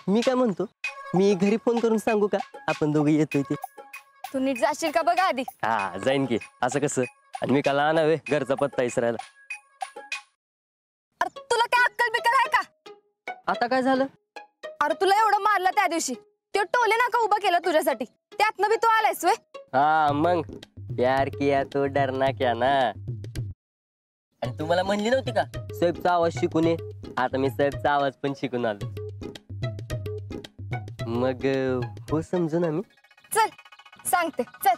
मी काय म्हणतो, मी घरी फोन करून सांगू का आपण दोघे येतोय ते? तू नीट जाशील का बघा आधी. हा जाईन की, असं कसं? आणि मी का लहान हवे घरचा पत्ता इसरायला. अरे तुला काय अक्कल बिक्कल आहे का? आता काय झालं? अरे तुला एवढं मारलं त्या दिवशी, ते टोले नाका उभं केलं तुझ्यासाठी, त्यातनं बी तू आलायस वे. हा मग प्यार किया तो डरना क्या ना. आणि तू मला म्हणली नव्हती का साहेबचा आवाज शिकून ये? आता मी साहेबचा आवाज पण शिकून आलो. मग हो समजू ना मी. चल सांगते चल.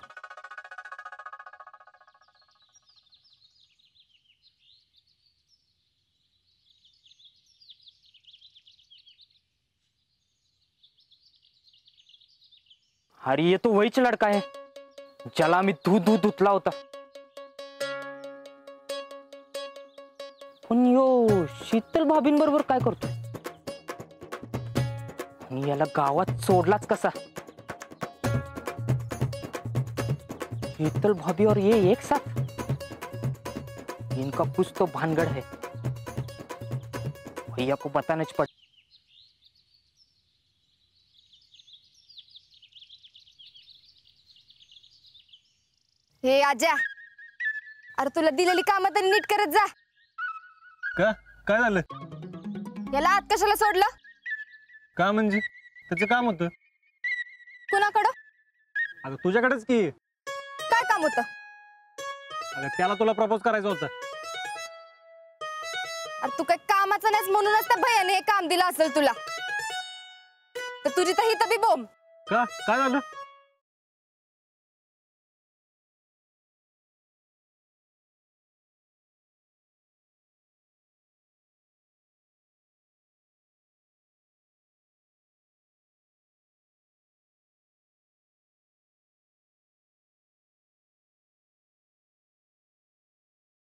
अरे ये तो वहीच लड़का है ज्याला मी दूध धुतला होता. पण यो शीतल भाभींबरोबर काय करतो? आणि याला गावात सोडलाच कसा? शीतल भाभी और ये एक साथ, इनका कुछ तो भानगड़ है. भैया को बताना पड़. हे आज्या, अरे तुला दिलेली कामं तरी नीट करत जा. का काय झालं? याला आत कशाला सोडलं? का म्हणजे त्याचं काम होतं. कुणाकडं? अगं तुझ्याकडेच की. काय काम होतं? अगं त्याला तुला प्रपोज करायचं होतं. अरे तू काय कामाचं नाहीस म्हणूनच त्या भैयाने हे काम दिलं असेल तुला. तर तुझी तर ही तबी बोंब. का काय झालं?